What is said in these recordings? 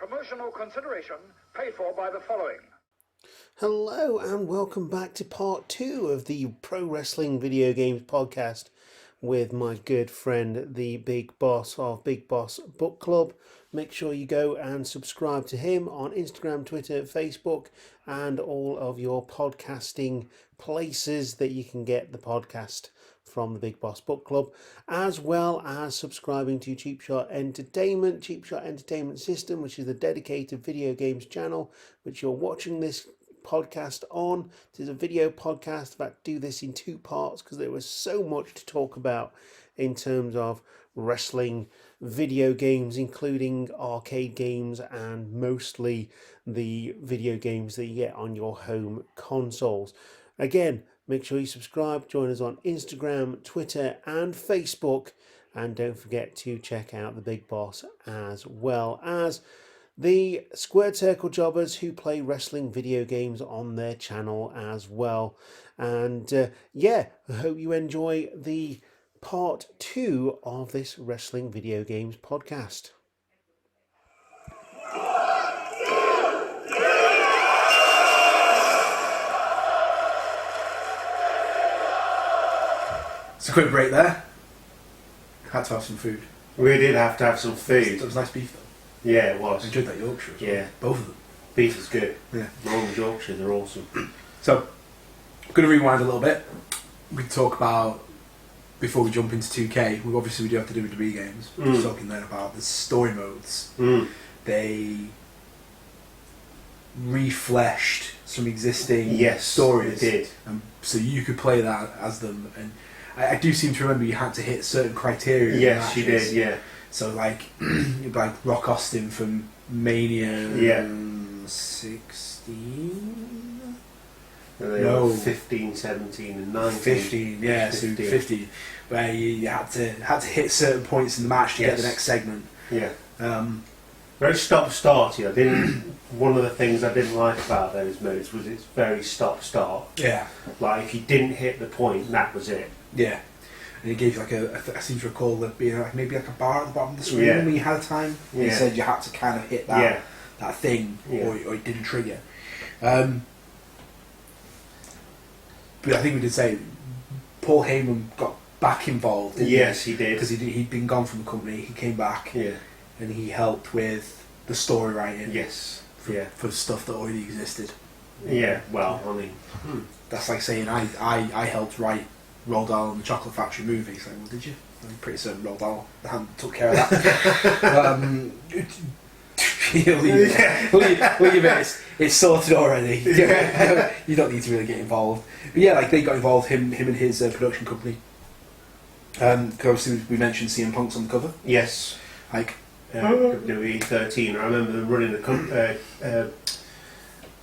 Promotional consideration paid for by the following. Hello and welcome back to part 2 of the Pro Wrestling Video Games podcast with my good friend, the Big Boss of Big Boss Book Club. Make sure you go and subscribe to him on Instagram, Twitter, Facebook, and all of your podcasting places that you can get the podcast from the Big Boss Book Club, as well as subscribing to Cheap Shot Entertainment System, which is the dedicated video games channel which you're watching this podcast on. It is a video podcast. In fact, do this in 2 parts because there was so much to talk about in terms of wrestling video games, including arcade games and mostly the video games that you get on your home consoles. Again, make sure you subscribe, join us on Instagram, Twitter and Facebook, and don't forget to check out the Big Boss as well as the Squared Circle Jobbers who play wrestling video games on their channel as well. And I hope you enjoy the part 2 of this wrestling video games podcast. It's a quick break there. Had to have some food. We did have to have some food. It was nice beef though. Yeah, it was. I enjoyed that Yorkshire as well. Yeah. Both of them. Beef is good. Yeah. Northern Yorkshire, they're awesome. So, I'm going to rewind a little bit. We can talk about, before we jump into 2K, we do have to do WWE games. We were talking then about the story modes. They refleshed some existing stories. They did. So you could play that as them. And I do seem to remember you had to hit certain criteria. Yes, you did, yeah. So like Rock Austin from Mania 16? No, 15, 17 and 19. 15, yeah, 15. So 15. Where you had to hit certain points in the match to get the next segment. Yeah. Very stop-starty. One of the things I didn't like about those modes was it's very stop-start. Yeah. Like if you didn't hit the point, that was it. Yeah. And it gave you I seem to recall there being maybe a bar at the bottom of the screen when you had time. And it said you had to kind of hit that thing or it didn't trigger. But I think we did say Paul Heyman got back involved. Yes, he did. Because he'd been gone from the company. He came back and he helped with the story writing. Yes. For stuff that already existed. Yeah, well, I mean... That's like saying I helped write Roald Dahl and the Chocolate Factory movie. So, well, did you? I'm pretty certain Roald Dahl took care of that. Leave it. It's sorted already. You don't need to really get involved. But yeah, like they got involved. Him and his production company. Obviously, we mentioned CM Punk's on the cover. Yes. Like WWE 13. I remember them running a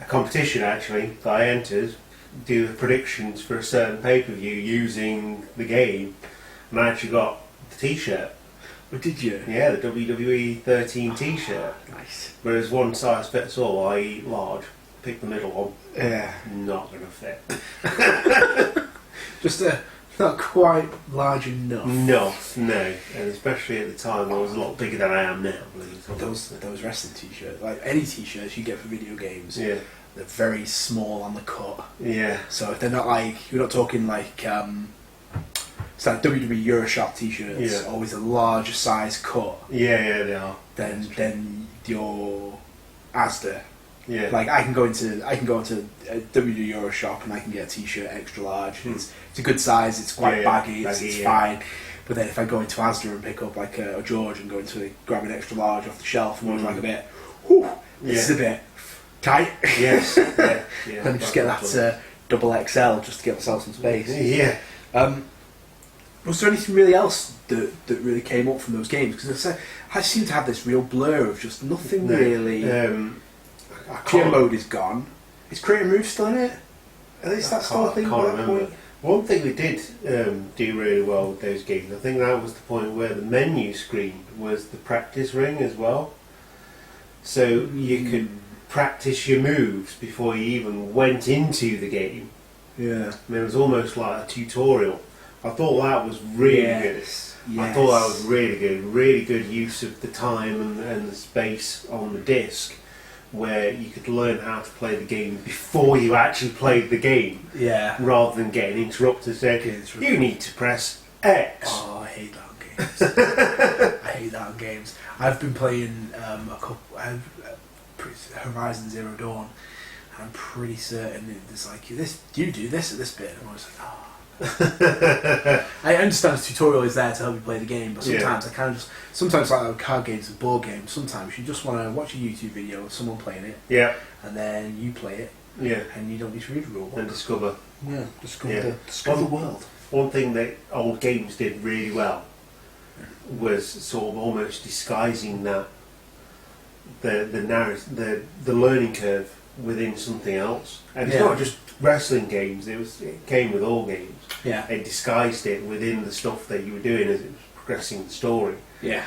competition actually that I entered. Do the predictions for a certain pay-per-view using the game, and I actually got the t-shirt. Oh, did you? Yeah, the WWE 13 t-shirt. Nice. Whereas one size fits all, i.e. large. Pick the middle one. Yeah. Not going to fit. Just not quite large enough. No. And especially at the time, I was a lot bigger than I am now. Those wrestling t-shirts, like any t-shirts you get for video games. Yeah. They're very small on the cut. Yeah. So if they're not you're not talking like, it's like WWE Euroshop t-shirts, always a larger size cut. Yeah, they are. Then your Asda. Yeah. Like I can go into a WWE Euroshop and I can get a t-shirt extra large. It's a good size. It's quite baggy. It's fine. But then if I go into Asda and pick up like a George and grab an extra large off the shelf and like a bit, this is a bit tight. Yes. Yeah. Let me just get that double XL just to get myself some space. Yeah. Was there anything really else that really came up from those games? Because I seem to have this real blur of just nothing really. Career mode is gone. Is Creator Move still in it? At least that's still a thing at that point. One thing we did do really well with those games, I think that was the point where the menu screen was the practice ring as well. So you could practice your moves before you even went into the game. Yeah. I mean, it was almost like a tutorial I thought that was really good. Yes. I thought that was really good use of the time and the space on the disc, where you could learn how to play the game before you actually played the game. Yeah. Rather than getting interrupted saying, you need to press X. Oh, I hate that on games. I hate that on games. I've been playing Horizon Zero Dawn. I'm pretty certain it's like, you do this at this bit. And I was like, oh. I understand the tutorial is there to help you play the game, but sometimes I kind of sometimes like card games and board games, sometimes you just want to watch a YouTube video of someone playing it, and then you play it, and you don't need to read the rule book. And discover the world. One thing that old games did really well was sort of almost disguising that the learning curve within something else, and it's not just wrestling games. It came with all games. Yeah, it disguised it within the stuff that you were doing as it was progressing the story. Yeah,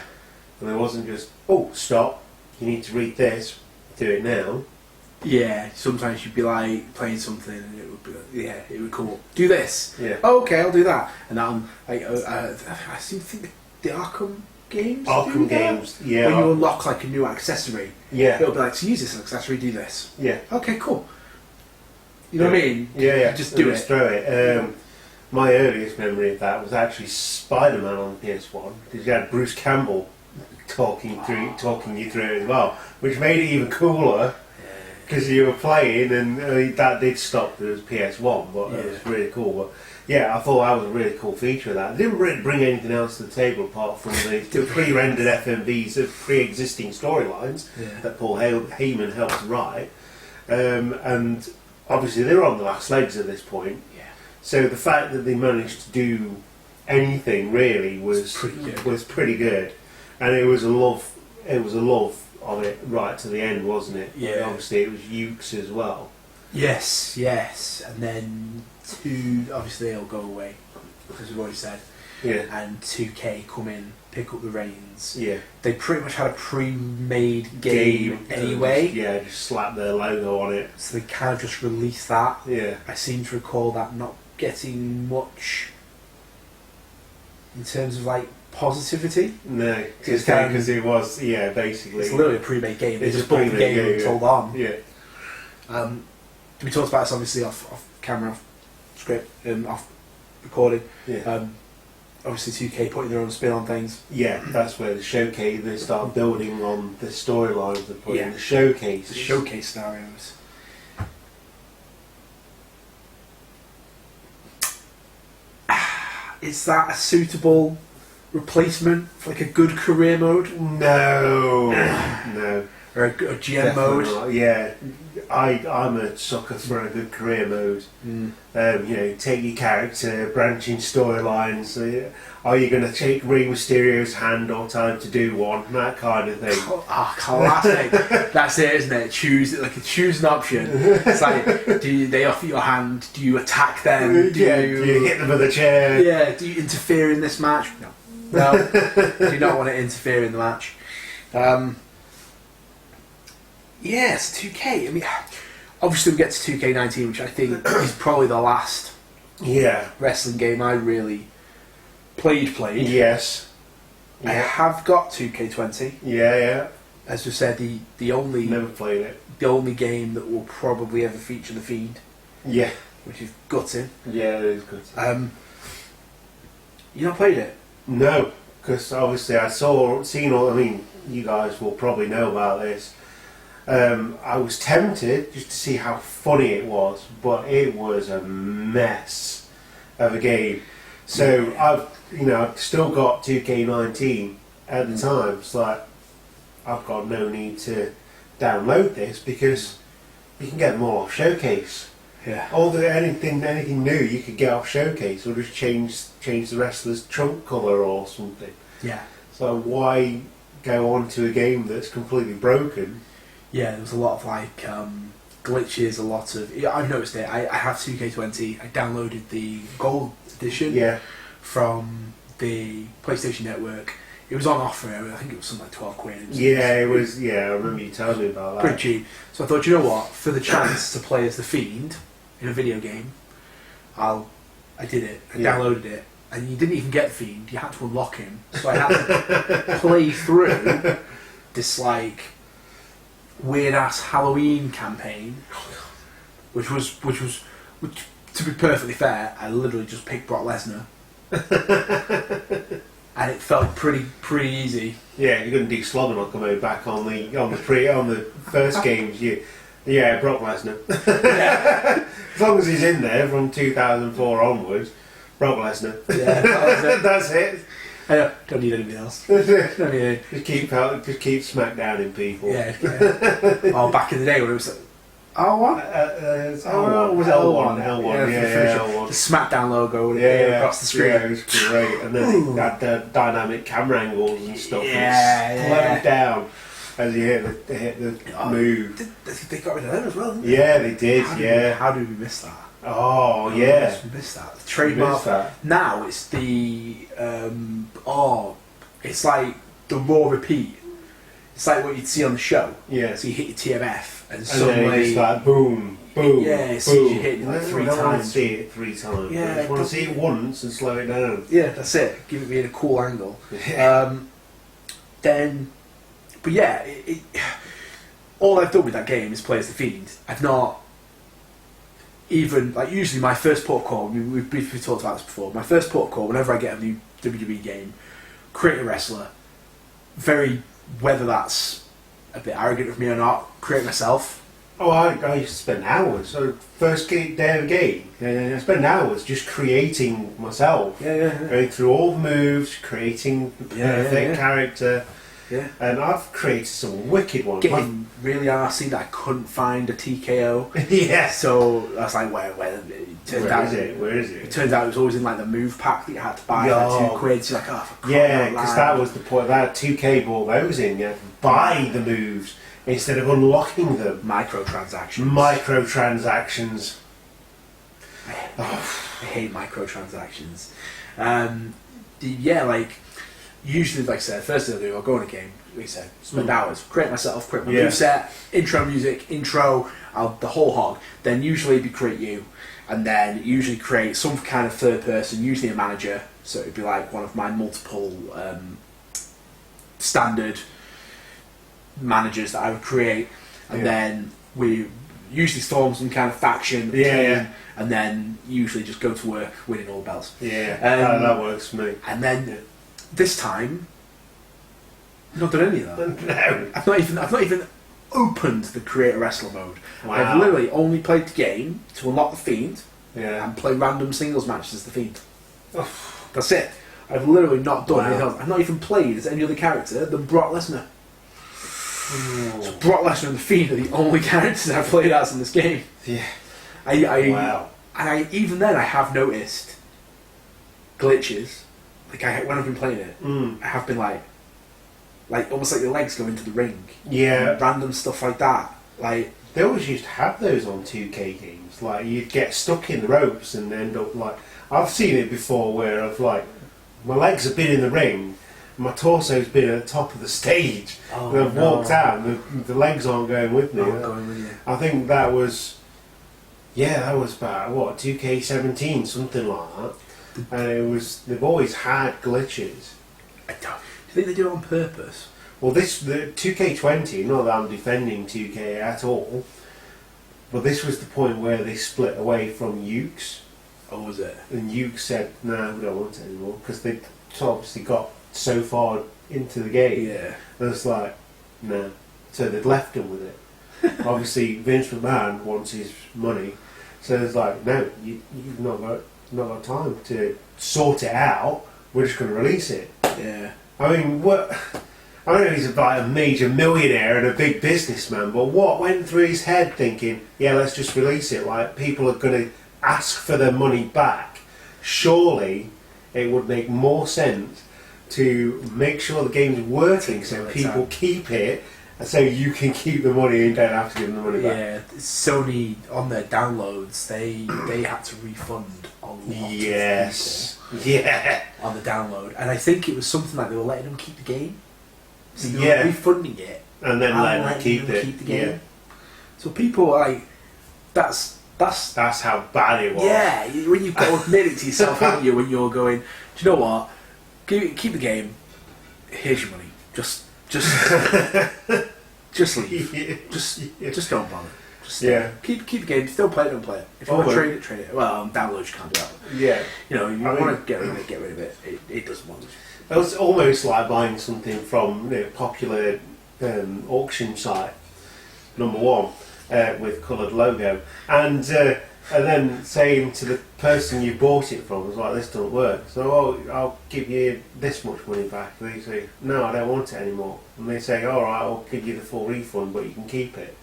and it wasn't just stop. You need to read this. Do it now. Yeah, sometimes you'd be like playing something and it would be it would come up. Do this. Yeah. Oh, okay, I'll do that. And I'm like, I seem to think the Arkham games. Arkham games. Yeah. When you unlock like a new accessory. Yeah. It'll be like, to use this accessory, do this. Yeah. Okay, cool. You know what I mean? Yeah. Just do it. Throw it. My earliest memory of that was actually Spider-Man on the PS1, because you had Bruce Campbell talking you through it as well, which made it even cooler. Because you were playing, and that did stop. There was PS1, but it was really cool. But yeah, I thought that was a really cool feature of that. It didn't really bring anything else to the table apart from the pre-rendered FMVs of pre-existing storylines that Paul Heyman helped write. And obviously they were on the last legs at this point. Yeah. So the fact that they managed to do anything really was pretty good. And it was a love of it right to the end, wasn't it? Yeah. And obviously it was Ukes as well. Yes. And then obviously they'll go away, as we've already said. Yeah. And 2K come in, pick up the reins. Yeah. They pretty much had a pre-made game anyway. Just slap their logo on it. So they kind of just released that. Yeah. I seem to recall that not getting much in terms of like positivity. No, because it was basically it's literally a pre-made game. They It's just a bought the pre-made game and game, sold on. Yeah. We talked about this obviously off camera, off script, off recording. Yeah. Obviously 2K putting their own spin on things. Yeah, that's where they start building on the storylines they put in the showcase. The showcase scenarios. Is that a suitable replacement for like a good career mode? No. Or a GM Definitely mode? not. Yeah, I'm a sucker for a good career mode. Take your character, branching storylines. Are you going to take Rey Mysterio's hand or time to do one? That kind of thing. Classic. That's it, isn't it? Choose an option. It's like, they offer you a hand? Do you attack them? Do you hit them with a chair? Yeah. Do you interfere in this match? No. Do not want to interfere in the match. Yes, 2K. I mean, obviously we get to 2K19, which I think is probably the last wrestling game I really played. Yes. I have got 2K20. Yeah. As we said, the only never played it. The only game that will probably ever feature the Fiend. Yeah. Which is gutting. Yeah, it is gutting. You not played it? No, because obviously I mean, you guys will probably know about this. I was tempted just to see how funny it was, but it was a mess of a game. So I've still got 2K19 at the time. It's like I've got no need to download this because you can get them all off Showcase. Yeah. Anything new you could get off Showcase, or just change the wrestler's trunk colour or something. Yeah. So why go on to a game that's completely broken? Yeah, there was a lot of like glitches, a lot of... I've noticed it. I have 2K20. I downloaded the Gold Edition from the PlayStation Network. It was on offer. I think it was something like 12 quid. It was. I remember you telling me about that. Pretty cheap. So I thought, you know what? For the chance to play as the Fiend in a video game, I did it. I downloaded it. and you didn't even get the Fiend. You had to unlock him, so I had to play through this like weird ass Halloween campaign, which to be perfectly fair, I literally just picked Brock Lesnar, and it felt pretty easy. Yeah, you couldn't de-slobber not come back on the first games. Brock Lesnar. Yeah. As long as he's in there from 2004 onwards, Brock Lesnar. Yeah, that's it. I don't need anything else. Just keep smackdown in people. Yeah. Oh, back in the day when it was like, was L1. L1. Yeah, L1. The SmackDown logo across the screen. Yeah, it was great. And then they had the dynamic camera angles and stuff. Yeah. Slowed down as you hit the move. They got rid of them as well, didn't they? Yeah, they did. How did we miss that? Oh, yeah. We missed that. The trademark. Now it's the it's like the raw repeat. It's like what you'd see on the show. Yeah. So you hit your TMF and then suddenly it's like boom, boom. Yeah, so boom. you hit it like 3 I don't want to times. see it 3 times. Yeah, I just want to see it once and slow it down. Yeah, that's it. Give it me in a cool angle. Yeah. But yeah, all I've done with that game is play as the Fiend. I've not even, like, usually my first port of call, we've briefly talked about this before, my first port of call, whenever I get a new WWE game, create a wrestler, whether that's a bit arrogant of me or not, create myself. Oh, I used to spend hours. So first day of the game, I spend hours just creating myself. Going through all the moves, creating the perfect character. Yeah. And I've created some wicked ones. Getting really arsey that I couldn't find a TKO. Yeah. So I was like, where it Where is it? It turns out it was always in like the move pack that you had to buy for like £2. So you're like, oh, for crying yeah, out because loud. that was the point. That 2K brought those in. You had to buy the moves instead of unlocking them. Microtransactions. I hate microtransactions. Usually, like I said, first thing I do, I'll go in a game, like I said, spend hours, create myself, create my moveset, intro music, the whole hog. Then usually it'd be create you, and then usually create some kind of third person, usually a manager, so it'd be like one of my multiple standard managers that I would create, and then we usually form some kind of faction, and then usually just go to work winning all the belts. That works for me. And then this time, I've not done any of that. No. I've not even opened the create a wrestler mode. Wow. I've literally only played the game to unlock the Fiend Yeah. and play random singles matches as the Fiend. That's it. I've literally not done anything else. I've not even played as any other character than Brock Lesnar. So Brock Lesnar and the Fiend are the only characters I've played as in this game. Yeah. Wow. And even then I have noticed glitches. Like when I've been playing it, I have been like almost like your legs go into the ring. Yeah. Random stuff like that. Like they always used to have those on 2K games. Like you'd get stuck in the ropes and end up like I've seen it before where I've like my legs have been in the ring, my torso's been at the top of the stage, and I've walked out and the legs aren't going with me. I think that was about what 2K17, something like that. And they've always had glitches. Do you think they do it on purpose? Well, the 2K20, not that I'm defending 2K at all, but this was the point where they split away from Ukes. Oh, was it? And Ukes said, "No, we don't want it anymore," because they obviously got so far into the game. Yeah. And it's like, no. So they'd left him with it. Obviously, Vince McMahon wants his money, so it's like, no, you've not got time to sort it out. We're just going to release it. Yeah. I mean, what? I know he's like a major millionaire and a big businessman, but what went through his head thinking, yeah, let's just release it? Like, people are going to ask for their money back. Surely it would make more sense to make sure the game's working so people keep it, so you can keep the money and don't have to give them the money back. Yeah, Sony, on their downloads, they had to refund a lot of people on the download. And I think it was something like they were letting them keep the game. So they were refunding it. And then letting them keep the game. So people are like, that's That's how bad it was. Yeah, when you've got to admit it to yourself, haven't you? When you're going, do you know what? Keep the game. Here's your money. Just leave. Just don't bother. Just keep the game. If you don't play it, don't play it. If you want to trade it. Well, download you can't do that. Yeah. You know, you want to get rid of it. It doesn't want to. It was almost like buying something from a popular auction site, number one, with coloured logo, and then saying to the person you bought it from, "It's like, this doesn't work. So I'll give you this much money back." And they say, "No, I don't want it anymore." And they say, "All right, I'll give you the full refund, but you can keep it."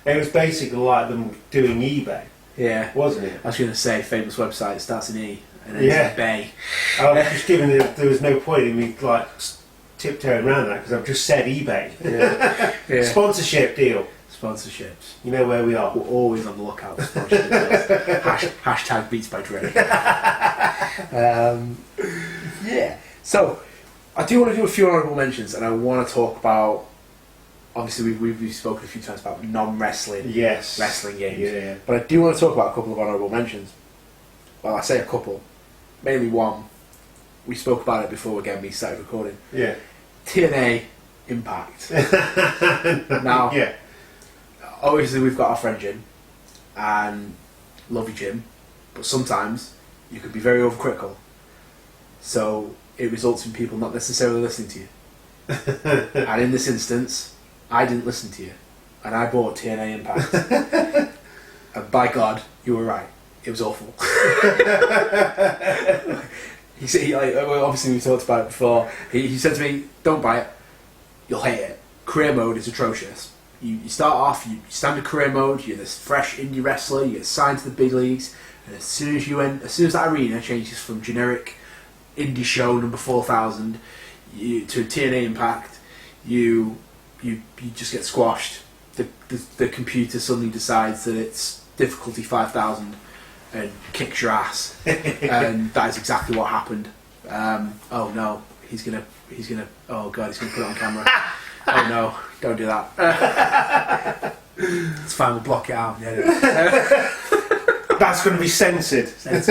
It was basically like them doing eBay. Yeah, wasn't it? I was going to say, famous website starts in E and then it's Bay. I was just giving it. There was no point in me like tiptoeing around that because I've just said eBay. Yeah. Sponsorship deal. Sponsorships. You know where we are. We're always on the lookout for sponsorship deals. Hashtag Beats by Dre. Yeah. So, I do want to do a few honourable mentions, and I want to talk about. Obviously, we've spoken a few times about non-wrestling wrestling games. Yeah. But I do want to talk about a couple of honourable mentions. Well, I say a couple. Mainly one. We spoke about it before again we started recording. Yeah. TNA Impact. Now, obviously we've got our friend Jim, and love you Jim, but sometimes you can be very overcritical. So it results in people not necessarily listening to you. And in this instance, I didn't listen to you, and I bought TNA Impact. And by God, you were right. It was awful. Obviously we talked about it before. He said to me, "Don't buy it. You'll hate it. Career mode is atrocious. You start off, you standard career mode. You're this fresh indie wrestler. You get signed to the big leagues, and as soon as that arena changes from generic indie show number 4,000 to TNA Impact, you just get squashed. The computer suddenly decides that it's difficulty 5,000 and kicks your ass." And that is exactly what happened. Oh no, he's gonna. Oh God, he's gonna put it on camera. Oh no, don't do that. It's fine, we'll block it out. That's going to be censored. With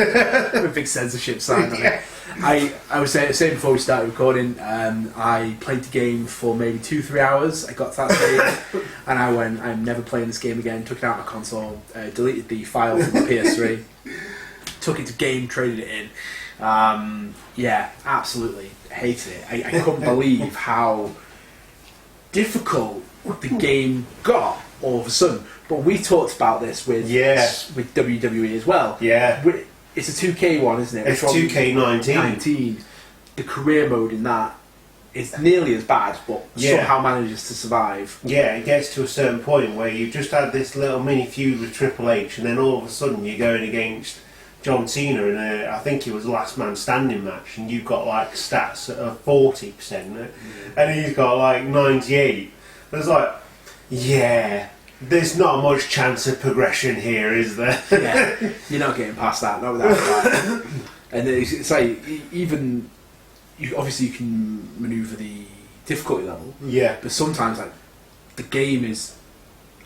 a big censorship sign on it. I was saying before we started recording, I played the game for maybe 2-3 hours. I got to that stage and I went, "I'm never playing this game again." Took it out of my console, deleted the file from my PS3, took it to game, traded it in. Absolutely hated it. I couldn't believe how difficult the game got all of a sudden. But we talked about this with WWE as well. Yeah. It's a 2K one, isn't it? It's 2K19. The career mode in that is nearly as bad, but somehow manages to survive. Yeah, it gets to a certain point where you just had this little mini feud with Triple H, and then all of a sudden you're going against John Cena in I think it was a last man standing match, and you've got like stats of 40%, and he's got like 98. It's like, there's not much chance of progression here, is there? Yeah, you're not getting past that, not without that. And it's like, even, obviously you can manoeuvre the difficulty level, but sometimes like the game is,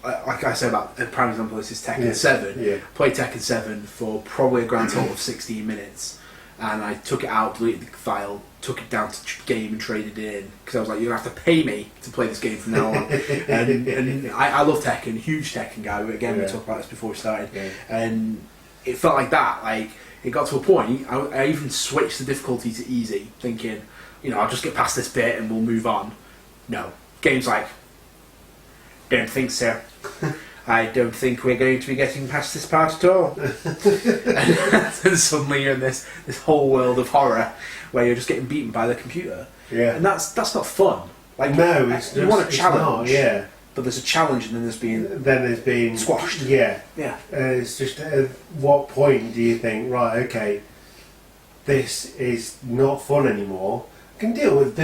like I said about a prime example, this is Tekken 7. Played Tekken 7 for probably a grand total of 16 minutes, and I took it out, deleted the file, took it down to game and traded it in, because I was like, you're going to have to pay me to play this game from now on. and I love Tekken, huge Tekken guy. Again, we talked about this before we started, and it felt like that. Like, it got to a point, I even switched the difficulty to easy, thinking, I'll just get past this bit and we'll move on. No, game's like, don't think so. I don't think we're going to be getting past this part at all. And suddenly you're in this whole world of horror where you're just getting beaten by the computer. Yeah. And that's not fun. Like, no, you want a challenge. Not, but there's a challenge, and then there's being squashed. Yeah. It's just at what point do you think, right, okay, this is not fun anymore? I can deal with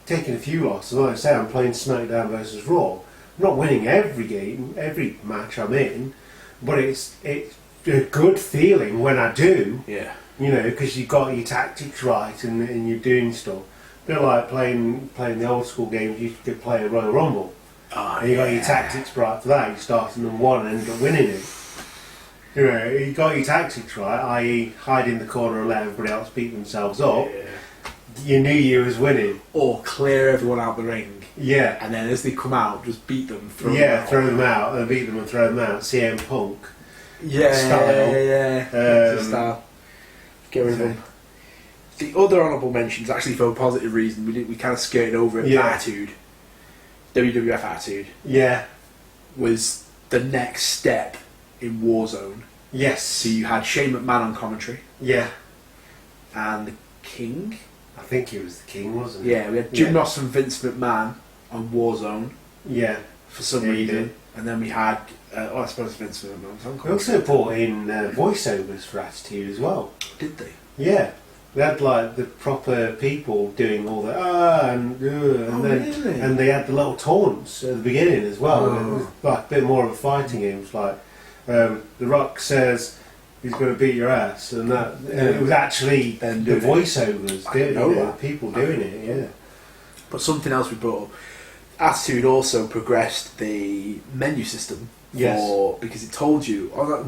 taking a few losses. Like I say, I'm playing SmackDown versus Raw. I'm not winning every game, every match I'm in, but it's a good feeling when I do. Yeah. Because you've got your tactics right and you're doing stuff. A bit like playing the old school games. You could play a Royal Rumble. And you got your tactics right for that. You start in number one and end up winning it. You know, you got your tactics right, i.e. hide in the corner and let everybody else beat themselves up. Yeah. You knew you was winning. Or clear everyone out the ring. Yeah. And then as they come out, just beat them. Throw them out. And beat them and throw them out. CM Punk. Style. Style. Get rid of them. The other honourable mentions, actually for a positive reason, we kind of skirted over it. Attitude. WWF Attitude. Yeah. Was the next step in Warzone. Yes. So you had Shane McMahon on commentary. Yeah. And the King. I think he was the King, wasn't he? Yeah, we had Jim Ross and Vince McMahon on Warzone. Yeah. For some reason. And then we had, I suppose Vince McMahon. We also brought in voiceovers for Attitude as well. Did they? Yeah. We had like the proper people doing all the really? and they had the little taunts at the beginning as well. Oh. It was like a bit more of a fighting game. It was like The Rock says he's going to beat your ass, and that it was actually the voiceovers doing it, people doing it. Yeah. But something else we brought up. Attitude also progressed the menu system because it told you at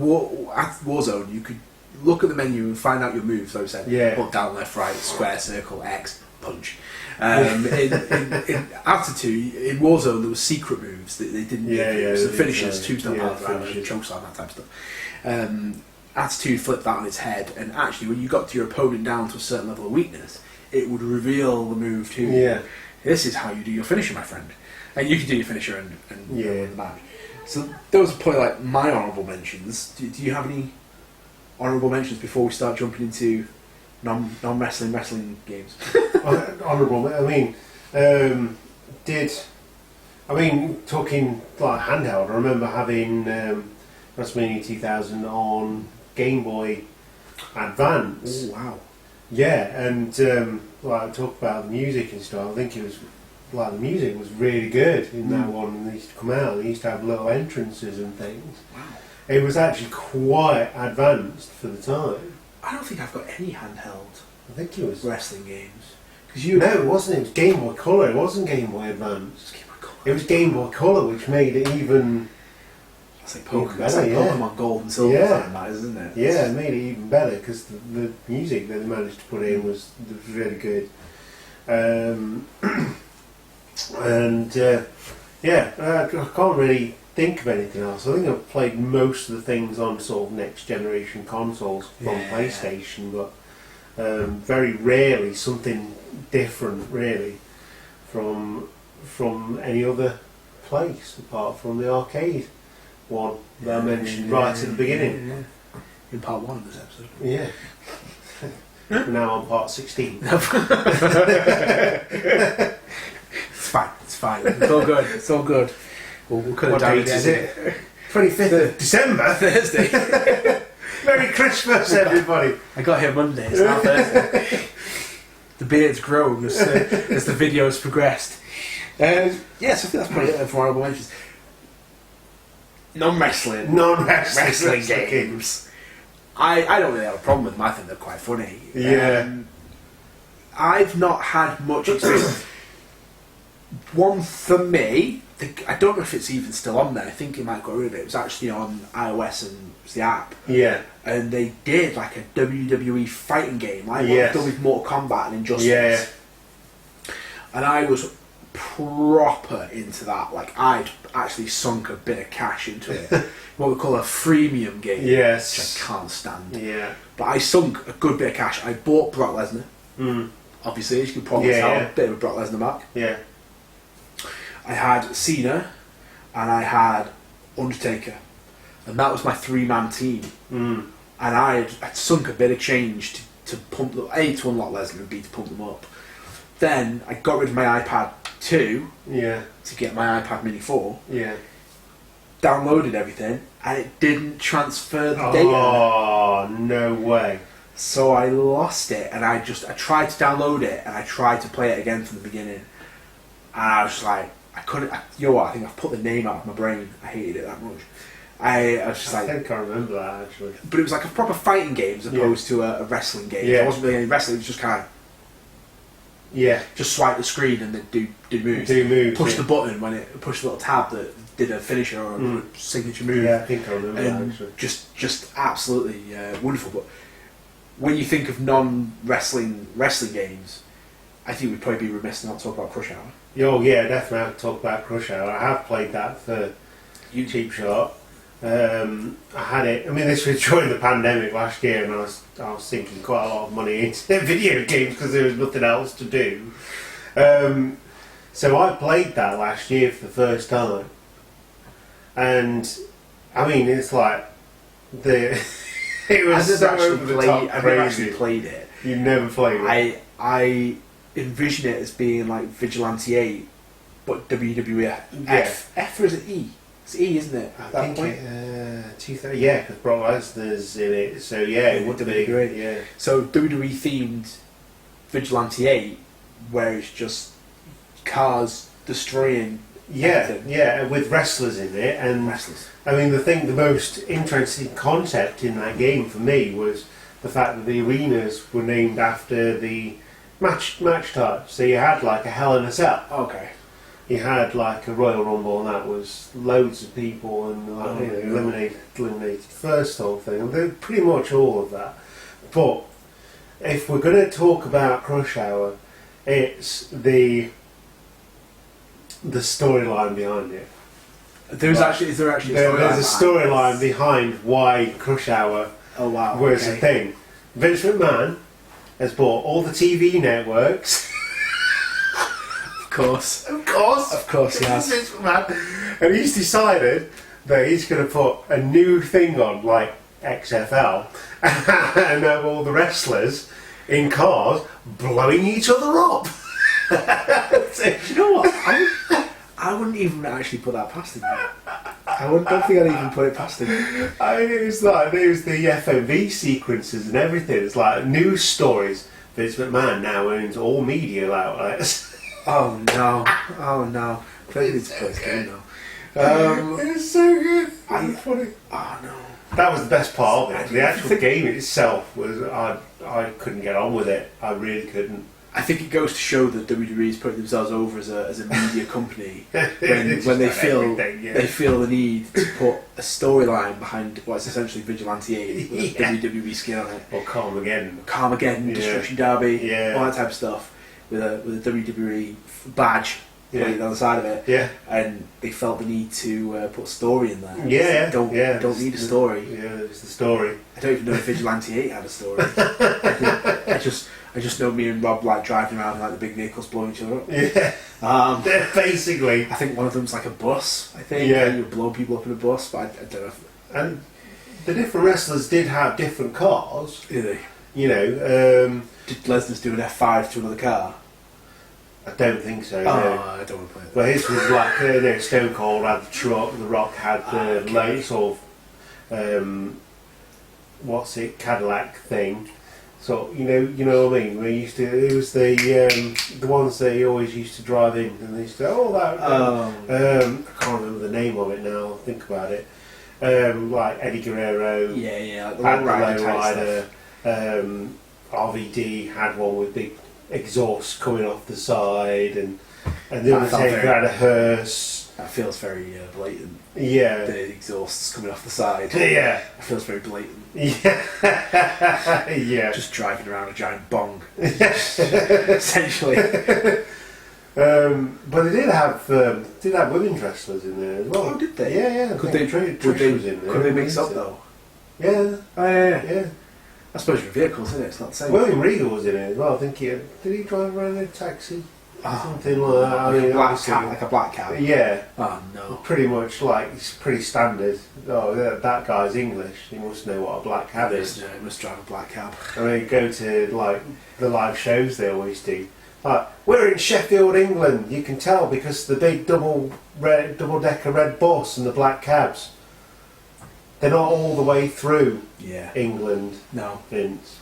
Warzone you could look at the menu and find out your moves. So it said up, down, left, right, square, circle, X, punch. In Attitude, in Warzone, there were secret moves that they didn't use. So finishers, two-step chokeslam, that type of stuff. Attitude flipped that on its head, and actually, when you got to your opponent down to a certain level of weakness, it would reveal the move to you. Yeah. This is how you do your finisher, my friend. And you can do your finisher and win the match. So those are probably like my honourable mentions. Do you have any honourable mentions before we start jumping into non-wrestling games? Honourable. Talking like handheld. I remember having WrestleMania 2000 on Game Boy Advance. Oh wow! Yeah, and talk about the music and stuff. I think it was like the music was really good in that one. And they used to come out. They used to have little entrances and things. Wow! It was actually quite advanced for the time. I don't think I've got any handheld. I think it was wrestling games. No, it wasn't. It was Game Boy Color. It wasn't Game Boy Advance. It was Game Boy Color, which made it even. It's like Pokemon Gold and Silver, isn't it? Yeah, it made it even better because the music that they managed to put in was really good. I can't really think of anything else. I think I've played most of the things on sort of next generation consoles from PlayStation, but very rarely something different really from any other place apart from the arcade one that I mentioned right at the beginning. Yeah. In part 1 of this episode. Yeah. We're now on part 16. It's fine. It's all good. It's all good. We could have what date is it? 25th of December? Thursday. Merry Christmas, everybody. I got here Monday. It's now Thursday. The beard's grown as the video's progressed. So I think that's probably it for honourable mentions. Non-wrestling games. I don't really have a problem with them. I think they're quite funny. Yeah. I've not had much experience. One for me, I don't know if it's even still on there. I think it might got rid of it. It was actually on iOS and it was the app. Yeah. And they did like a WWE fighting game, like what they've done with Mortal Kombat and Injustice. Yeah. And I was proper into that. Like I'd actually sunk a bit of cash into it. What we call a freemium game. Yes. Which I can't stand. Yeah. But I sunk a good bit of cash. I bought Brock Lesnar. Obviously, as you can probably tell, a bit of a Brock Lesnar mark. Yeah. I had Cena and I had Undertaker. And that was my 3-man team. And I'd sunk a bit of change to pump them, A, to unlock Lesnar, and B, to pump them up. Then I got rid of my iPad 2 to get my iPad Mini 4. Yeah. Downloaded everything and it didn't transfer the data. Oh, no way. So I lost it and I tried to download it and I tried to play it again from the beginning. And I was like, I couldn't, you know what, I think I've put the name out of my brain. I hated it that much. I was just like... I think I remember that actually. But it was like a proper fighting game as opposed to a wrestling game. Yeah. It wasn't really any wrestling, it was just kind of... Yeah. Just swipe the screen and then do moves. Push the button when push the little tab that did a finisher or a signature move. Yeah, I think I remember that, actually. Just absolutely wonderful. But when you think of non-wrestling games, I think we'd probably be remiss not to talk about Crush Hour. Oh yeah, definitely have to talk about Crush Hour. I have played that for Cheap Shot. I had it. I mean, this was during the pandemic last year, and I was sinking quite a lot of money into video games because there was nothing else to do. So I played that last year for the first time, and I mean, it's like it was so over the top I've crazy. never actually played it. You never played it. I envision it as being like Vigilante 8, but WWF. F or is it E? It's E, isn't it? I think yeah, because Brock Lesnar's in it, so yeah, it would be great. Yeah. So WWE themed Vigilante 8, where it's just cars destroying. Everything. Yeah, with wrestlers in it, and Wrestlers. I mean, the most interesting concept in that game for me was the fact that the arenas were named after the match types. So you had like a Hell in a Cell. Okay. You had like a Royal Rumble, and that was loads of people, and like, eliminated first whole thing, and they're pretty much all of that. But if we're going to talk about Crush Hour, it's the storyline behind it. There's a storyline behind why Crush Hour was a thing. Vince McMahon has bought all the TV networks. Of course he has. Vince McMahon, and he's decided that he's going to put a new thing on, like XFL, and have all the wrestlers in cars blowing each other up. You know what? I wouldn't even actually put that past him. Don't think I'd even put it past him. I mean, it was the FMV sequences and everything. It's like news stories. Vince McMahon now owns all media outlets. Oh no! Maybe it's supposed to now. It's so good. It's funny. Oh no! That was the best part of it. The actual game itself was I couldn't get on with it. I really couldn't. I think it goes to show that WWE is putting themselves over as a media company when they feel they feel the need to put a storyline behind what's essentially Vigilante 8 with a WWE skin on it, or Carmageddon, Destruction Derby, all that type of stuff with a WWE badge on the other side of it. And they felt the need to put a story in there. Don't need a story. It's the story. I don't even know if Vigilante 8 had a story. I just know me and Rob like driving around in like the big vehicles blowing each other up. They're basically. I think one of them's like a bus. I think you blow people up in a bus, but I don't know. And the different wrestlers did have different cars. Did they? You know, did Lesnar's do an F5 to another car? I don't think so. No. I don't want to play that. Well, his was like Stone Cold had the truck, The Rock had the low sort of Cadillac thing. So you know what I mean. It was the ones they always used to drive in, and they used to I can't remember the name of it now. I'll think about it. Like Eddie Guerrero, like the Lowrider. RVD had one with big exhaust coming off the side, and the Undertaker had a hearse. That feels very blatant. Yeah, the exhausts coming off the side. Yeah, it feels very blatant. Yeah, yeah. Just driving around a giant bong, essentially. But they did have women's wrestlers in there as well. Oh, did they? Yeah. Could they was in there. Could they mix up though? Yeah. Yeah. I suppose your vehicles, isn't it? It's not the same. William Regal was in it as well. I think did he drive around in a taxi? Something like that. Like a black cab. Yeah. Oh no. Pretty much like it's pretty standard. Oh, that guy's English. He must know what a black cab is. He must drive a black cab. I mean, go to like the live shows they always do. Like, we're in Sheffield, England. You can tell because the big double-decker red bus and the black cabs. They're not all the way through England. No, Vince.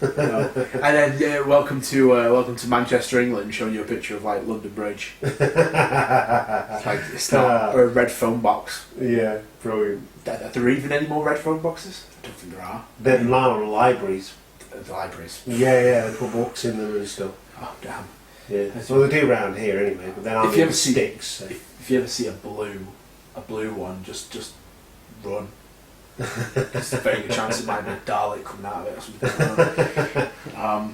No. And then welcome to Manchester, England, showing you a picture of like London Bridge. It's not a red phone box. Yeah, brilliant. Are there even any more red phone boxes? I don't think there are. They're now libraries. The libraries. Yeah, they put books in them and stuff. Oh damn. Yeah. Well, they do around here anyway. But then if you ever see a blue a blue one, just run. There's a very good chance it might be a Dalek coming out of it or something.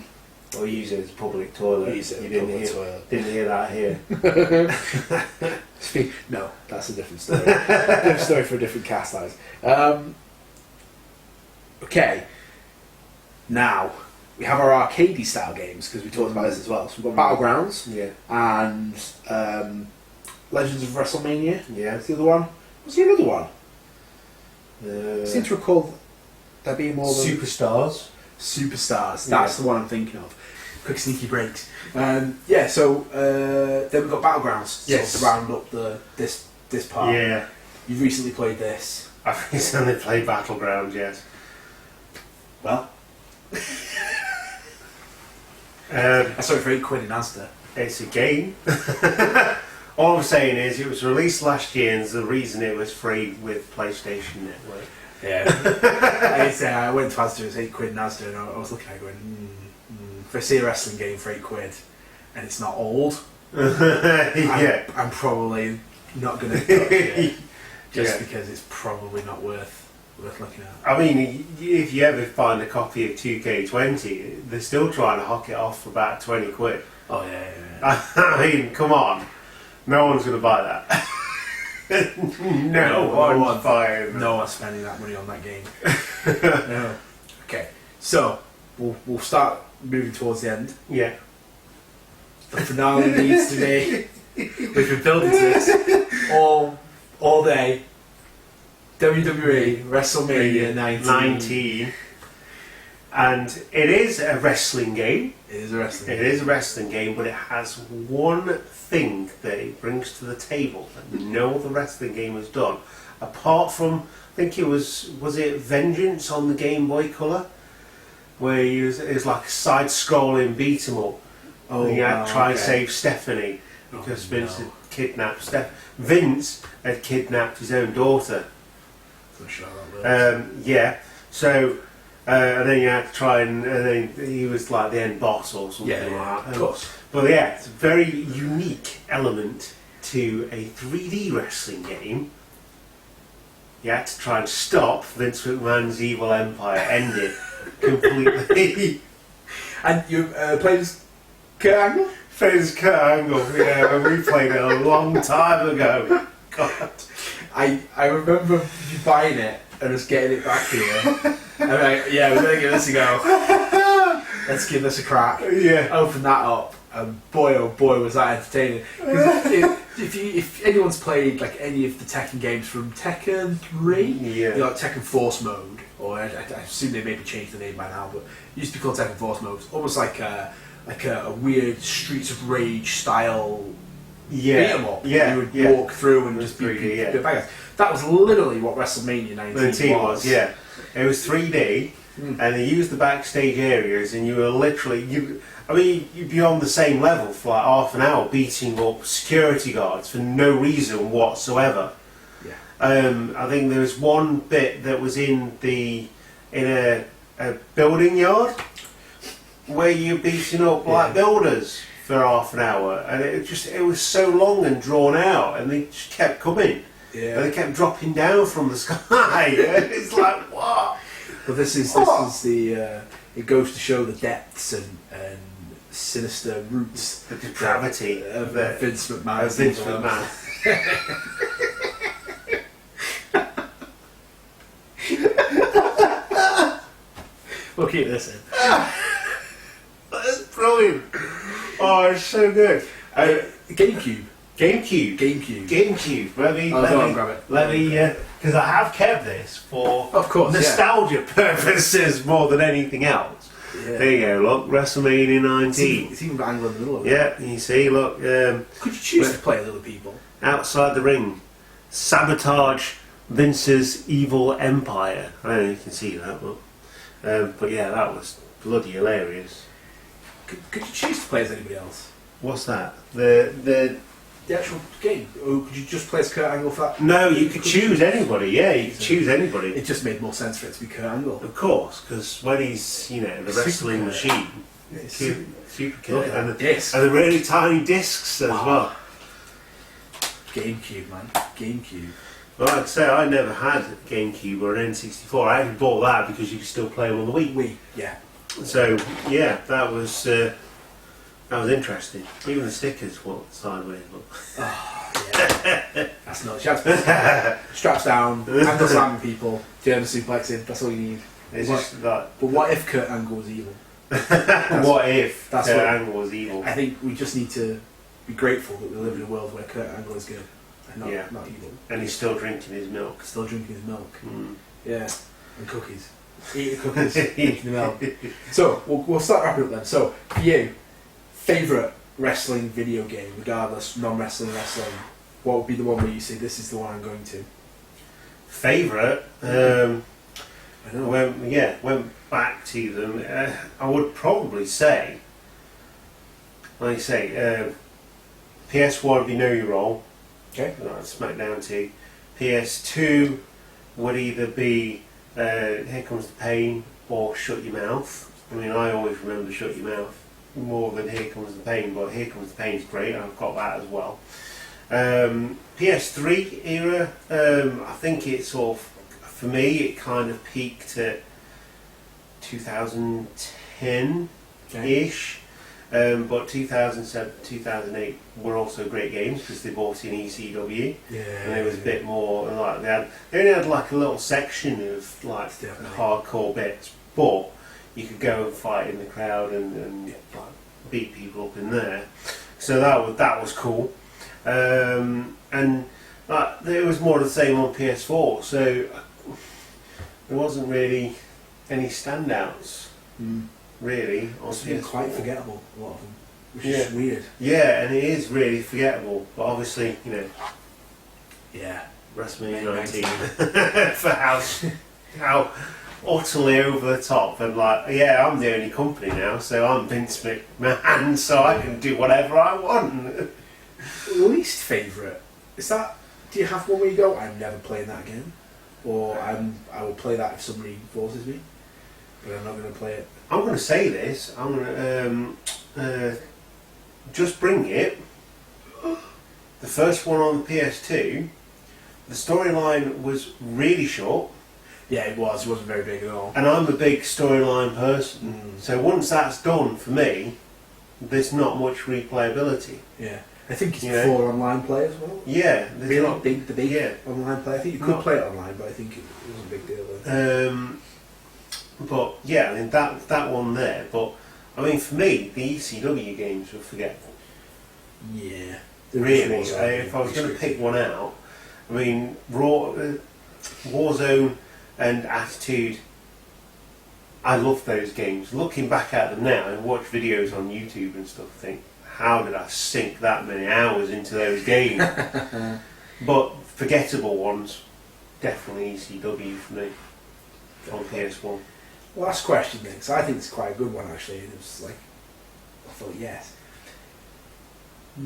Or use it as a public toilet. Use it you as a public toilet. Didn't hear that here. No, that's a different story. Different story for a different cast, that is. Okay, now we have our arcadey style games because we talked about this as well. So we've got Battlegrounds, and Legends of WrestleMania. Yeah, that's the other one. What's the other one? I seem to recall there being more than Superstars. That's the one I'm thinking of. Quick sneaky breaks. So then we've got Battlegrounds. Yes. To round up this part. Yeah. You've recently played this. I've recently played Battlegrounds. Yes. Well. I saw it for £8 in Asda. It's a game. All I'm saying is it was released last year, and the reason it was free with PlayStation Network. Yeah. I went to Asda, it was £8 in Asda, and I was looking at it going, if I see a wrestling game for £8 and it's not old, I'm probably not going to touch it, because it's probably not worth looking at. I mean, if you ever find a copy of 2K20, they're still trying to hock it off for about £20. Oh yeah. I mean, come on. No one's going to buy that. no one's buying that. No one's spending that money on that game. No. Okay, so we'll start moving towards the end. Yeah. The finale needs to be. We've been building to this all day. WWE WrestleMania 19. And it is a wrestling game. It is a wrestling game. It is a wrestling game, but it has one thing that it brings to the table that no other wrestling game has done. Apart from, I think it was it Vengeance on the Game Boy Color? Where it was like a side-scrolling beat-em-up. Oh, and you had to try and save Stephanie because Vince had kidnapped Vince had kidnapped his own daughter. So and then you had to try and then he was like the end boss or something like that. Of course. But yeah, it's a very unique element to a 3D wrestling game. You had to try and stop Vince McMahon's evil empire ended completely. And you played as Kurt Angle? Played as Kurt Angle, yeah, when we played it a long time ago. God. I remember you buying it and us getting it back here. I'm like, we're going to give this a go. Let's give this a crack. Yeah. Open that up, and boy, oh boy, was that entertaining. If anyone's played like any of the Tekken games from Tekken 3, you know, like Tekken Force Mode, or I assume they maybe changed the name by now, but it used to be called Tekken Force Mode. Almost like a weird Streets of Rage style beat 'em up. You would walk through and just be bangers. That was literally what WrestleMania 19 was. Yeah. It was 3D, and they used the backstage areas, and you were literally you'd be on the same level for like half an hour beating up security guards for no reason whatsoever. Yeah. I think there was one bit that was in a building yard where you're beating up like builders for half an hour, and it was so long and drawn out, and they just kept coming. Yeah. And they kept dropping down from the sky. It's like, what? But this is the it goes to show the depths and sinister roots, the depravity of Vince McMahon. We'll keep this in. That's brilliant. Oh, it's so good. GameCube. Let me, because I have kept this for of course nostalgia purposes more than anything else. Yeah. There you go. Look, WrestleMania 19. It's even got Angle in the middle of it. Yeah, you see. Look. Could you choose to play with other people outside the ring? Sabotage Vince's evil empire. I don't know if you can see that, but yeah, that was bloody hilarious. Could you choose to play as anybody else? What's that? The actual game, or could you just play as Kurt Angle for that? No, you could choose anybody. Yeah, you could choose anybody. It just made more sense for it to be Kurt Angle, of course, because when he's the wrestling machine, super Kurt, and the really tiny discs as well. GameCube, man, GameCube. Well, like I say, I never had a GameCube or an N64. I actually bought that because you could still play them on the Wii. Wii, yeah. So yeah, that was interesting. Even the stickers were sideways. Look. Oh, yeah. That's not. Straps down, ankle slamming people, German suplexing. That's all you need. It's just like. But what if Kurt Angle was evil? What if Kurt Angle was evil? I think we just need to be grateful that we live in a world where Kurt Angle is good and not evil. And he's still drinking his milk. Still drinking his milk. Mm. Yeah, and cookies. Eating cookies, drinking the milk. So we'll start wrapping up then. So for you, favourite wrestling video game, regardless, non-wrestling, wrestling, what would be the one where you say this is the one I'm going to? Favourite? I know. Went back to them. I would probably say, like you say, PS1 would be Know Your Role. Okay. SmackDown 2. PS2 would either be Here Comes the Pain or Shut Your Mouth. I mean, I always remember Shut Your Mouth more than Here Comes the Pain, but Here Comes the Pain is great. I've got that as well. PS3 era, I think it's sort of, for me, it kind of peaked at 2010-ish. But 2007, 2008 were also great games because they bought in ECW, and it was a bit more like they only had like a little section of like hardcore bits, but you could go and fight in the crowd and like, beat people up in there. So that was cool, and like it was more the same on PS4. So there wasn't really any standouts. Really, it's been quite forgettable, a lot of them, which is weird. Yeah, and it is really forgettable, but obviously, WrestleMania 19 for how utterly over the top, and like, I'm the only company now, so I'm Vince McMahon, so I can do whatever I want. Least favourite, is that, do you have one where you go, I'm never playing that again? Or I will play that if somebody forces me, but I'm not going to play it? I'm going to say this. I'm going to Just Bring It. The first one on the PS2. The storyline was really short. Yeah, it was. It wasn't very big at all. And I'm a big storyline person. So once that's done for me, there's not much replayability. Yeah. I think it's for online play as well. Yeah. Really not big, the big online play. I think you could play it online, but I think it wasn't a big deal though. But yeah, I mean that one there. But I mean, for me, the ECW games were forgettable. Yeah, really. If I was going to pick one out, I mean, Warzone and Attitude. I love those games. Looking back at them now and watch videos on YouTube and stuff, I think, how did I sink that many hours into those games? But forgettable ones, definitely ECW for me on PS1. Last question then, because I think it's quite a good one actually. It was like, I thought yes.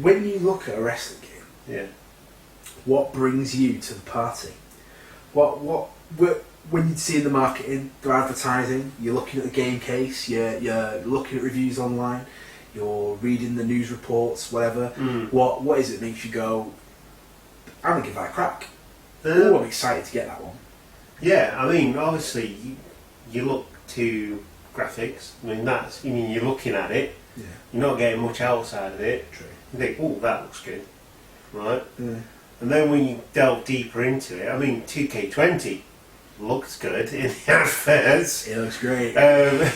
When you look at a wrestling game, what brings you to the party? What when you see the marketing, the advertising, you're looking at the game case, you're looking at reviews online, you're reading the news reports, whatever. What is it that makes you go, I'm gonna give that a crack? I'm excited to get that one. Yeah, I mean, obviously you look to graphics. I mean, you're looking at it. Yeah. You're not getting much else out of it. True. You think, oh, that looks good, right? And then when you delve deeper into it, I mean, 2K20 looks good in the adverts. It looks great. But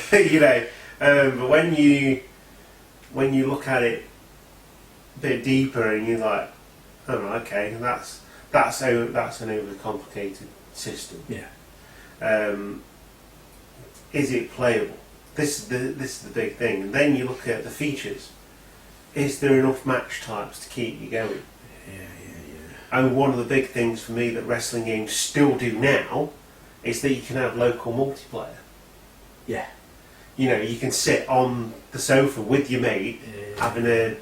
when you look at it a bit deeper, and you're like, oh, okay, that's an overcomplicated system. Yeah. Is it playable? This is the big thing. And then you look at the features. Is there enough match types to keep you going? Yeah. And one of the big things for me that wrestling games still do now is that you can have local multiplayer. Yeah. You can sit on the sofa with your mate having a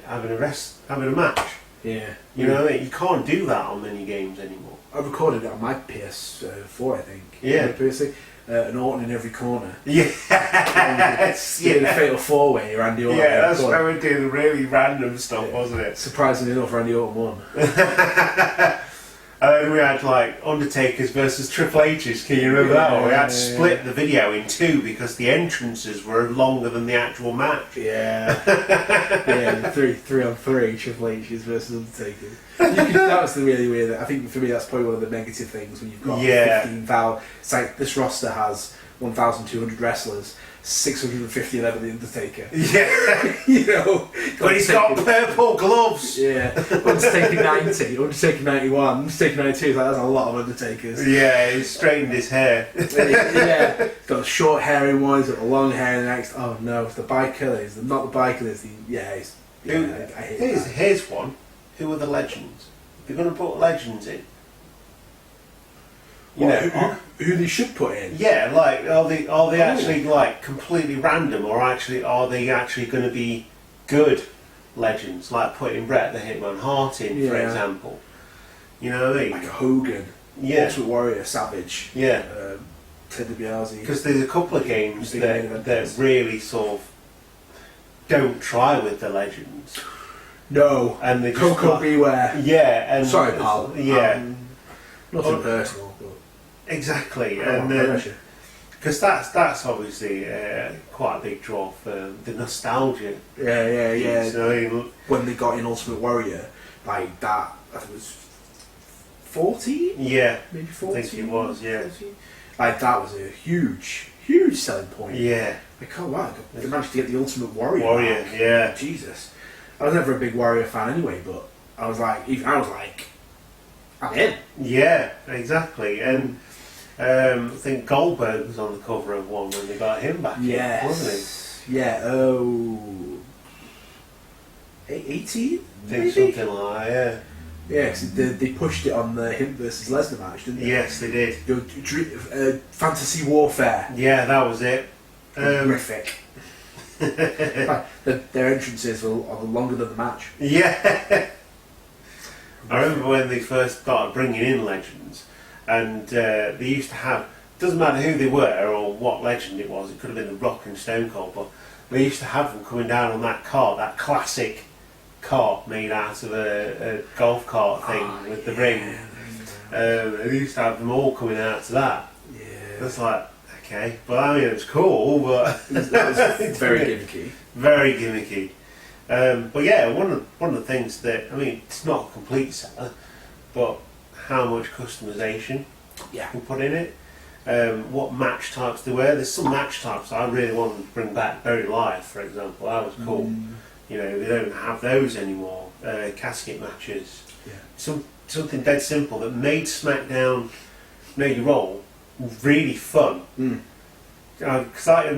match. Yeah. You know what I mean? You can't do that on many games anymore. I recorded it on my PS4, I think. Yeah. An Orton in every corner. Yes. The Fatal 4-way, Randy Orton. Yeah, that's where we do the really random stuff, wasn't it? Surprisingly enough, Randy Orton won. And we had like Undertakers versus Triple H's. Can you remember that one? We had to split the video in two because the entrances were longer than the actual match. Yeah. Yeah, 3-on-3 Triple H's versus Undertakers. That was the really weird. I think for me that's probably one of the negative things when you've got 15,000. It's like this roster has 1,200 wrestlers. 650 of them are the Undertaker. Yeah. You know. But he's got purple gloves. Yeah. Undertaker 90, Undertaker 91, Undertaker 92, like, that's a lot of Undertakers. Yeah, he straightened his hair. Yeah. He's got the short hair in one, he's got the long hair in the next. Oh no, it's the bicolors. Not the bicolors. I hate that. Here's one. Who are the legends? They're going to put legends in. You know, who they should put in? Yeah, like are they actually like completely random, or are they actually going to be good legends, like putting Bret the Hitman Hart in, for example? You know what I mean? Like a Hogan, Ultimate Warrior, Savage, Ted DiBiase. Because there's a couple of games that really sort of don't try with the legends. No, and they Coco Beware. Yeah, and sorry, pal. Nothing personal. Exactly, and because that's obviously quite a big draw for the nostalgia. Yeah. So, when they got in Ultimate Warrior, like that, I think it was 14. Yeah, maybe 14. I think it was. Yeah, 14. Like that was a huge selling point. Yeah, like oh wow, they managed to get the Ultimate Warrior. Back. Yeah. Jesus, I was never a big Warrior fan anyway, but I was like, I'm in. Yeah, exactly, and. I think Goldberg was on the cover of one when they got him back. Yes. In, wasn't he? Yeah. 18? I think something like that. Yeah, cause they pushed it on the him versus Lesnar match, didn't they? Yes, they did. Fantasy Warfare. Yeah, that was it. Horrific. Their entrances are longer than the match. Yeah. I remember when they first started bringing in legends. And they used to have, doesn't matter who they were or what legend it was, it could have been The Rock and Stone Cold, but they used to have them coming down on that cart, that classic cart made out of a golf cart thing with the ring. They used to have them all coming out to that. Yeah. It's like, okay, but I mean it was cool, but that was very gimmicky. Very gimmicky. But yeah, one of the things that, I mean, it's not a complete seller, but how much customization you can put in it, what match types there were. There's some match types I really want to bring back. Buried Alive, for example, that was cool. You know, they don't have those anymore. Casket matches. Yeah. Something dead simple that made SmackDown, made you roll, really fun. Because I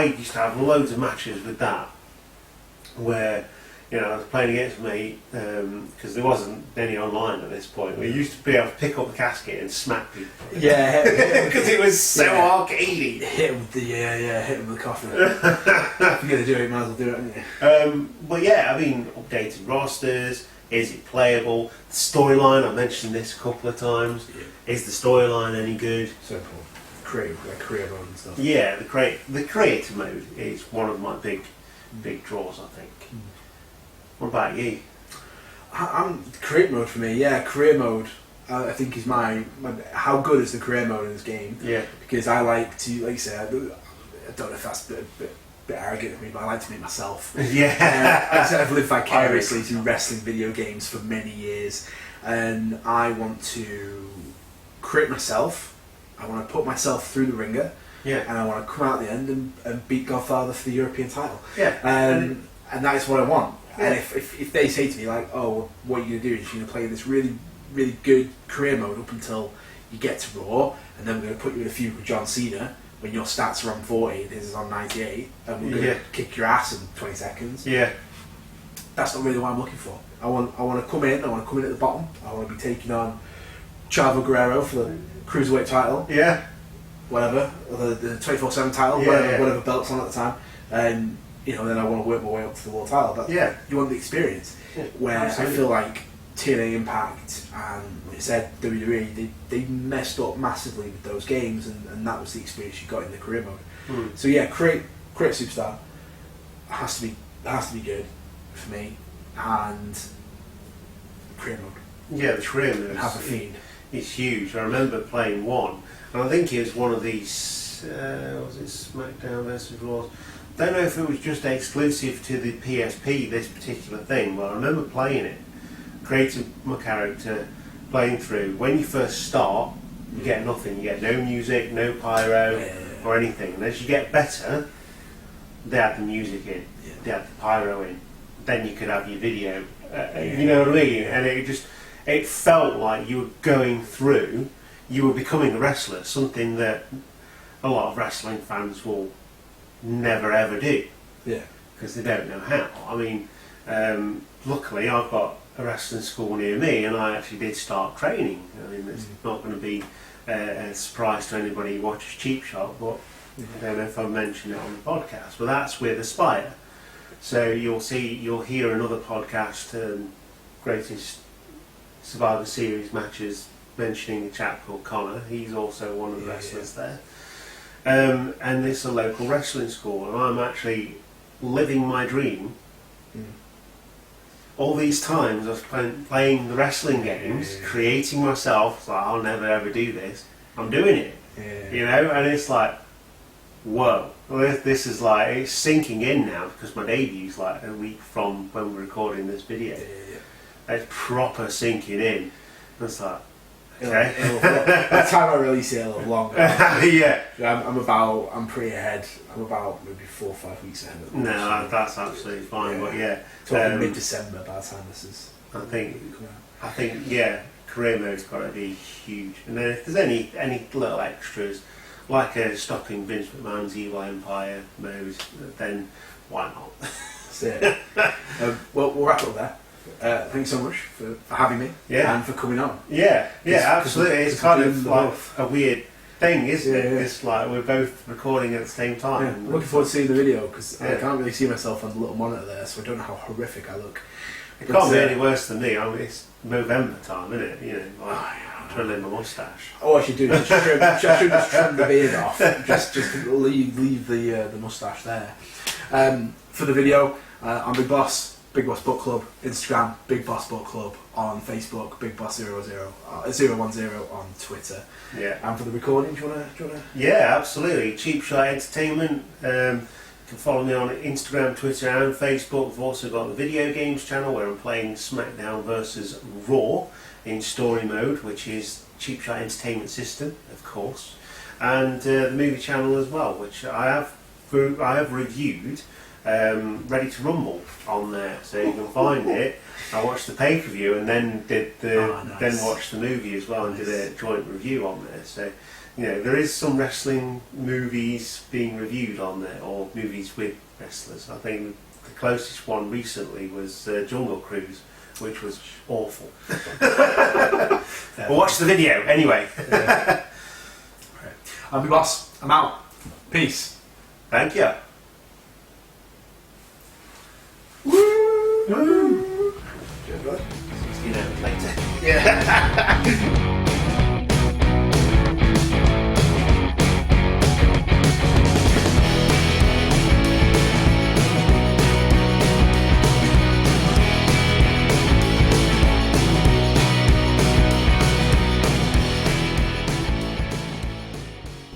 used to have loads of matches with that, where I was playing against a mate because there wasn't any online at this point. We used to be able to pick up a casket and smack people. Yeah, because it was so arcadey. Hit him with the coffin. If you're gonna do it, might as well do it, haven't you? But yeah, I mean, updated rosters. Is it playable? The storyline. I mentioned this a couple of times. Yeah. Is the storyline any good? So cool. Career mode and stuff. Yeah, the creative mode is one of my big draws, I think. What about you? I'm career mode for me. Yeah, career mode. I think is my how good is the career mode in this game? Yeah. Because I like to, like you say, I don't know if that's a bit arrogant of me, but I like to make myself. Yeah. I've lived vicariously through wrestling video games for many years, and I want to create myself. I want to put myself through the ringer. Yeah. And I want to come out at the end and beat Godfather for the European title. Yeah. And that is what I want. Yeah. And if they say to me like, oh, what are you going to do is you're going to play this really, really good career mode up until you get to Raw, and then we're going to put you in a feud with John Cena when your stats are on 40, his is on 98, and we're going to kick your ass in 20 seconds. Yeah. That's not really what I'm looking for. I want to come in at the bottom. I want to be taking on Chavo Guerrero for the Cruiserweight title. Yeah. Whatever, or the 24/7 title, whatever belt's on at the time. And then I want to work my way up to the world title. You want the experience. Yeah, where absolutely. I feel like TNA Impact and, like I said, WWE, they messed up massively with those games, and that was the experience you got in the career mode. So yeah, create superstar has to be good for me, and career mode. Yeah, the career mode. Have a fiend. is huge. I remember playing one, and I think it was one of these, was it SmackDown versus Raw? I don't know if it was just exclusive to the PSP, this particular thing, but I remember playing it, creating my character, playing through. When you first start, you get nothing. You get no music, no pyro, or anything. And as you get better, they add the music in, they add the pyro in. Then you could have your video. You know what I mean? And it felt like you were going through, you were becoming a wrestler, something that a lot of wrestling fans will never ever do. Yeah. Because they don't know how. I mean, luckily I've got a wrestling school near me, and I actually did start training. I mean, it's not going to be a surprise to anybody who watches Cheap Shot, but I don't know if I mentioned it on the podcast, but that's with Aspire. So you'll hear another podcast, Greatest Survivor Series matches, mentioning a chap called Connor. He's also one of the wrestlers there. And it's a local wrestling school, and I'm actually living my dream. All these times I was playing the wrestling games, creating myself, like, I'll never ever do this. I'm doing it, you know, and it's like, whoa, this is like, it's sinking in now, because my debut's like a week from when we're recording this video. It's proper sinking in. It's like, okay. By the time I release it, it'll have long. I'm pretty ahead. I'm about maybe 4 or 5 weeks ahead of No, that's absolutely fine. But mid-December by the time this is. I think career mode's got to be huge. And then if there's any little extras, like stopping Vince McMahon's Evil Empire mode, then why not? That's it. Well, we'll wrap it up there. Thanks so much for having me and for coming on. Absolutely. It's kind of like a weird thing, isn't it? It's like we're both recording at the same time. I'm looking forward to seeing the video, because I can't really see myself on the little monitor there, so I don't know how horrific I look. It can't be any worse than me. I mean, it's November time, isn't it? You know, like twiddling my moustache. Oh, I should do is just trim the beard off. Just leave the moustache there. For the video, I'm Big Boss. Big Boss Book Club, Instagram, Big Boss Book Club, on Facebook, Big Boss 010 on Twitter. And for the recording, do you wanna? Yeah, absolutely. Cheap Shot Entertainment. You can follow me on Instagram, Twitter, and Facebook. We've also got the video games channel where I'm playing SmackDown versus Raw in story mode, which is Cheap Shot Entertainment System, of course, and the movie channel as well, which I have reviewed. Ready to Rumble on there, so you can find it. I watched the pay-per-view and then then watched the movie as well, and did a joint review on there. So, you know, there is some wrestling movies being reviewed on there, or movies with wrestlers. I think the closest one recently was Jungle Cruise, which was awful. But watch the video anyway. Right. I'm Big Boss. I'm out. Peace. Thank you. Woo! Cheers, bud. See you later.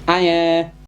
Hiya.